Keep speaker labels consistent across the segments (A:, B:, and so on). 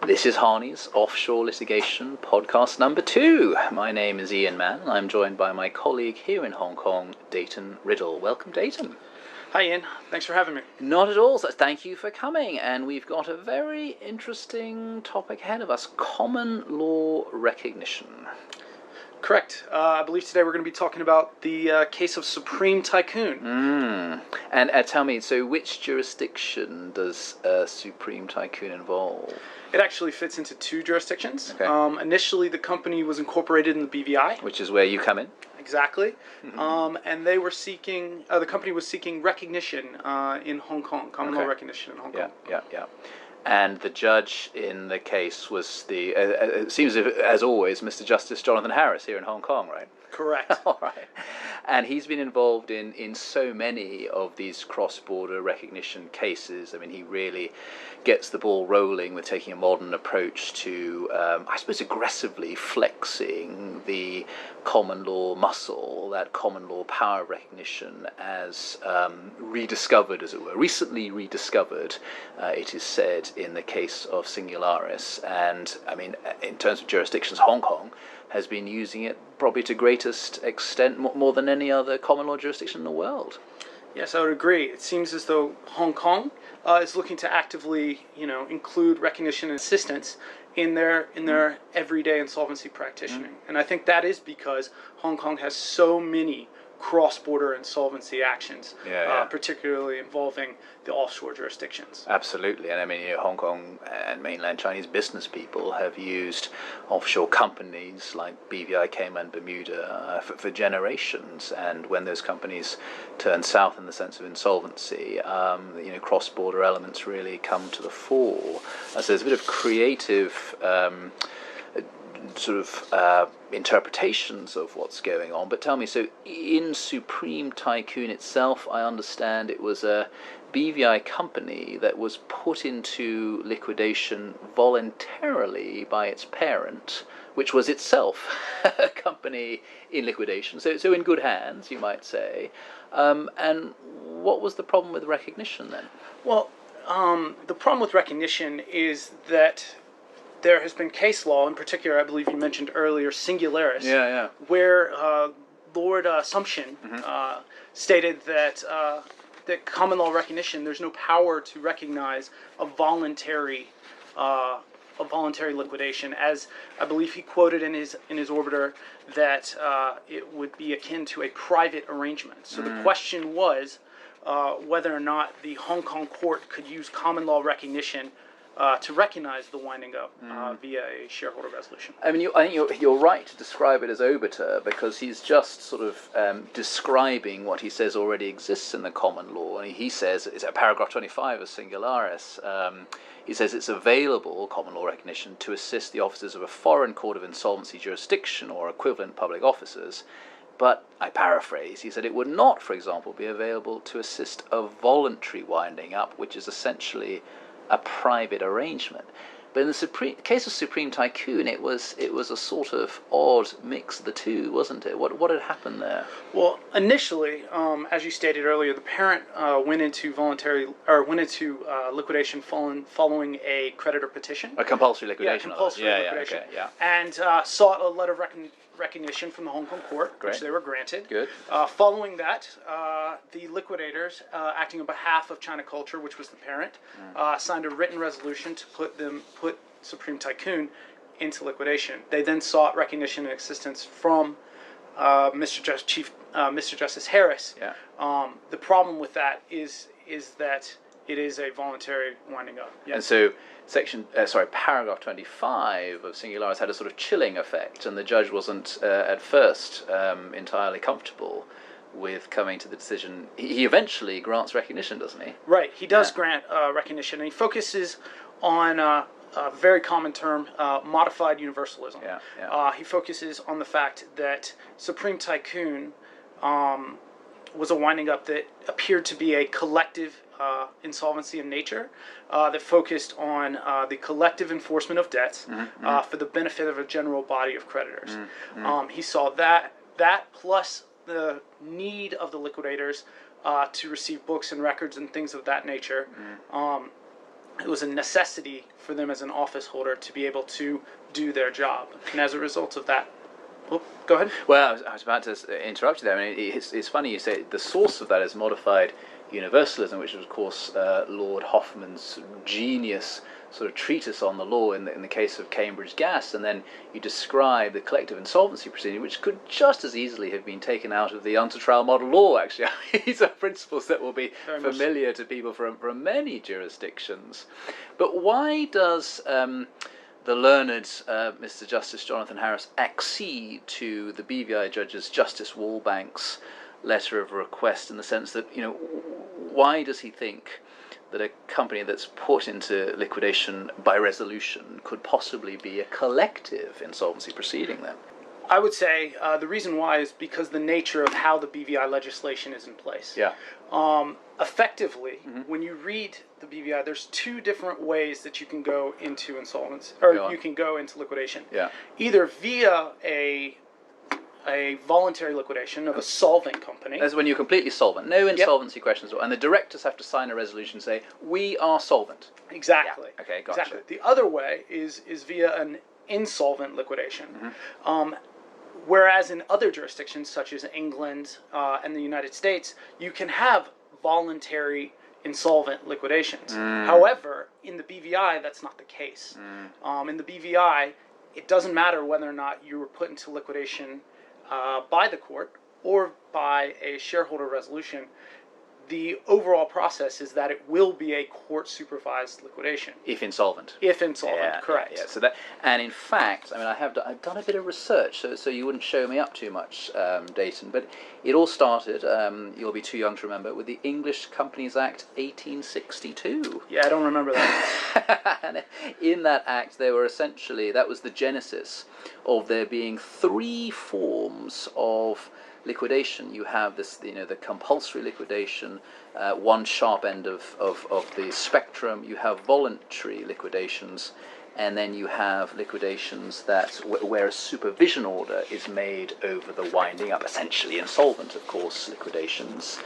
A: This is Harney's Offshore Litigation podcast number 2. My name is Ian Mann, and I'm joined by my colleague here in Hong Kong, Dayton Riddle. Welcome, Dayton.
B: Hi, Ian. Thanks for having me.
A: Not at all. So thank you for coming. And we've got a very interesting topic ahead of us, common law recognition.
B: Correct. I believe today we're going to be talking about the case of Supreme Tycoon.
A: And tell me, so which jurisdiction does Supreme Tycoon involve?
B: It actually fits into 2 jurisdictions.
A: Okay.
B: Initially, the company was incorporated in the BVI.
A: Which is where you come in?
B: Exactly. And they were seeking, the company was seeking recognition in Hong Kong, common law recognition in Hong Kong.
A: Yeah. And the judge in the case was it seems as always, Mr. Justice Jonathan Harris here in Hong Kong, right?
B: Correct.
A: All right. And he's been involved in so many of these cross-border recognition cases. I mean, he really gets the ball rolling with taking a modern approach to, I suppose, aggressively flexing the common law muscle, that common law power of recognition as rediscovered, as it were, recently rediscovered, it is said, in the case of Singularis. And, I mean, in terms of jurisdictions, Hong Kong has been using it probably to greatest extent, more than any other common law jurisdiction in the world.
B: Yes, I would agree. It seems as though Hong Kong is looking to actively, include recognition and assistance in their everyday insolvency practicing. And I think that is because Hong Kong has so many cross-border insolvency actions, particularly involving the offshore jurisdictions.
A: Absolutely, and I mean, Hong Kong and mainland Chinese business people have used offshore companies like BVI, Cayman, Bermuda for generations, and when those companies turn south in the sense of insolvency, cross-border elements really come to the fore. So there's a bit of creative interpretations of what's going on. But tell me, so in Supreme Tycoon itself, I understand it was a BVI company that was put into liquidation voluntarily by its parent, which was itself a company in liquidation. So in good hands, you might say. And what was the problem with recognition then? Well,
B: the problem with recognition is that there has been case law, in particular, I believe you mentioned earlier, Singularis, where Lord Sumption stated that common law recognition, there's no power to recognize a voluntary liquidation, as I believe he quoted in his obiter that it would be akin to a private arrangement. So the question was whether or not the Hong Kong court could use common law recognition to recognize the winding up via a shareholder resolution.
A: I mean, I think you're right to describe it as obiter, because he's just sort of describing what he says already exists in the common law. And he says, it's at paragraph 25 of Singularis, he says it's available, common law recognition, to assist the officers of a foreign court of insolvency jurisdiction or equivalent public officers. But, I paraphrase, he said it would not, for example, be available to assist a voluntary winding up, which is essentially a private arrangement. But in the case of Supreme Tycoon, it was a sort of odd mix of the two, wasn't it? What had happened there?
B: Well, initially, as you stated earlier, the parent went into liquidation following a creditor petition.
A: A compulsory liquidation.
B: Liquidation. And sought a letter of recognition from the Hong Kong court, which they were granted.
A: Good.
B: Following that, the liquidators, acting on behalf of China Culture, which was the parent, signed a written resolution to put Supreme Tycoon into liquidation. They then sought recognition and assistance from Mr. Justice Harris. The problem with that is that it is a voluntary winding up.
A: And so paragraph 25 of Singularis had a sort of chilling effect, and the judge wasn't at first entirely comfortable with coming to the decision. He eventually grants recognition, doesn't he?
B: Right, he does grant recognition, and he focuses on a very common term, modified universalism. He focuses on the fact that Supreme Tycoon was a winding up that appeared to be a collective insolvency in nature, that focused on the collective enforcement of debts for the benefit of a general body of creditors. He saw that plus the need of the liquidators to receive books and records and things of that nature it was a necessity for them as an office holder to be able to do their job. And as a result of that, go ahead.
A: Well, I was about to interrupt you there. I mean, it's funny you say the source of that is modified universalism, which is, of course, Lord Hoffman's genius sort of treatise on the law in the case of Cambridge Gas, and then you describe the collective insolvency proceeding, which could just as easily have been taken out of the unto-trial model law, actually. These are principles that will be familiar to people from many jurisdictions. But why does the learned Mr. Justice Jonathan Harris accede to the BVI judge's Justice Wallbank's letter of request, in the sense that, why does he think that a company that's put into liquidation by resolution could possibly be a collective insolvency proceeding then?
B: I would say the reason why is because the nature of how the BVI legislation is in place.
A: Yeah.
B: Effectively, when you read the BVI, there's two different ways that you can go into insolvency, or you can go into liquidation.
A: Yeah.
B: Either via a voluntary liquidation of a solvent company.
A: That's when you're completely solvent. No insolvency questions. And the directors have to sign a resolution saying, we are solvent.
B: Exactly.
A: Yeah. Okay, gotcha.
B: Exactly. The other way is via an insolvent liquidation. Whereas in other jurisdictions, such as England and the United States, you can have voluntary insolvent liquidations. However, in the BVI, that's not the case. In the BVI, it doesn't matter whether or not you were put into liquidation by the court or by a shareholder resolution. The overall process is that it will be a court-supervised liquidation.
A: If insolvent.
B: If insolvent, correct.
A: Yeah. So that, and in fact, I mean, I've done a bit of research, so you wouldn't show me up too much, Dayton. But it all started, you'll be too young to remember, with the English Companies Act 1862.
B: Yeah, I don't remember that.
A: And in that act, there were essentially, that was the genesis of there being three forms of liquidation. You have this, the compulsory liquidation, one sharp end of the spectrum. You have voluntary liquidations, and then you have liquidations that where a supervision order is made over the winding up, essentially insolvent, of course, liquidations.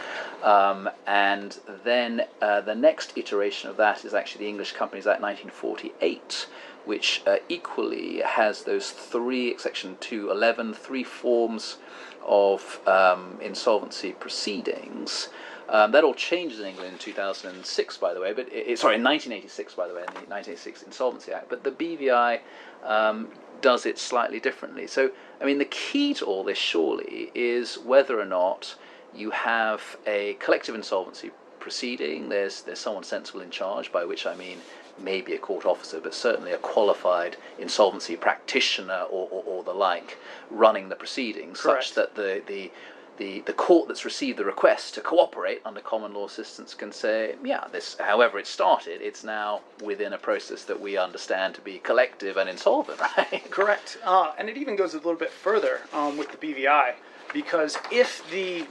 A: And then the next iteration of that is actually the English Companies Act 1948, which equally has those three, Section 211, three forms of insolvency proceedings. That all changes in England in 2006, by the way, but in 1986, by the way, in the 1986 Insolvency Act. But the BVI does it slightly differently. So, I mean, the key to all this, surely, is whether or not you have a collective insolvency proceeding. There's someone sensible in charge, by which I mean maybe a court officer, but certainly a qualified insolvency practitioner or the like, running the proceedings. Correct. Such that the court that's received the request to cooperate under common law assistance can say, yeah, this, however it started, it's now within a process that we understand to be collective and insolvent, right?
B: Correct. And it even goes a little bit further with the BVI, because if the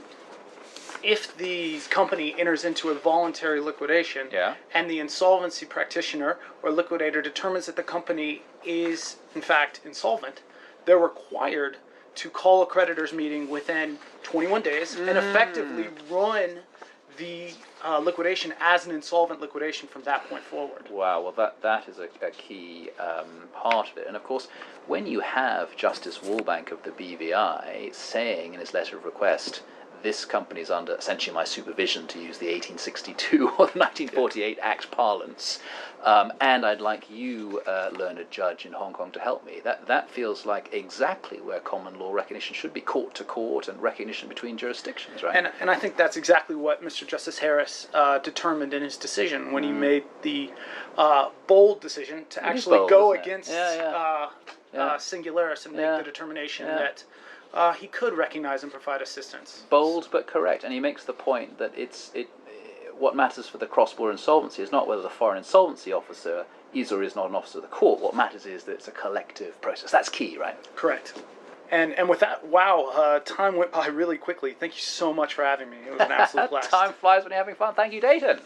B: company enters into a voluntary liquidation, and the insolvency practitioner or liquidator determines that the company is, in fact, insolvent, they're required to call a creditors meeting within 21 days and effectively run the liquidation as an insolvent liquidation from that point forward.
A: Wow, well that is a key part of it. And of course, when you have Justice Wallbank of the BVI saying in his letter of request, this company is under essentially my supervision, to use the 1862 or the 1948 Act parlance, and I'd like you, learned judge in Hong Kong, to help me. That feels like exactly where common law recognition should be, court to court and recognition between jurisdictions, right?
B: And I think that's exactly what Mr. Justice Harris determined in his decision when he made the bold decision to actually go against Singularis and make the determination that he could recognize and provide assistance.
A: Bold but correct, and he makes the point that what matters for the cross-border insolvency is not whether the foreign insolvency officer is or is not an officer of the court. What matters is that it's a collective process. That's key, right?
B: Correct. And with that, wow, time went by really quickly. Thank you so much for having me. It was an absolute blast.
A: Time flies when you're having fun. Thank you, Dayton.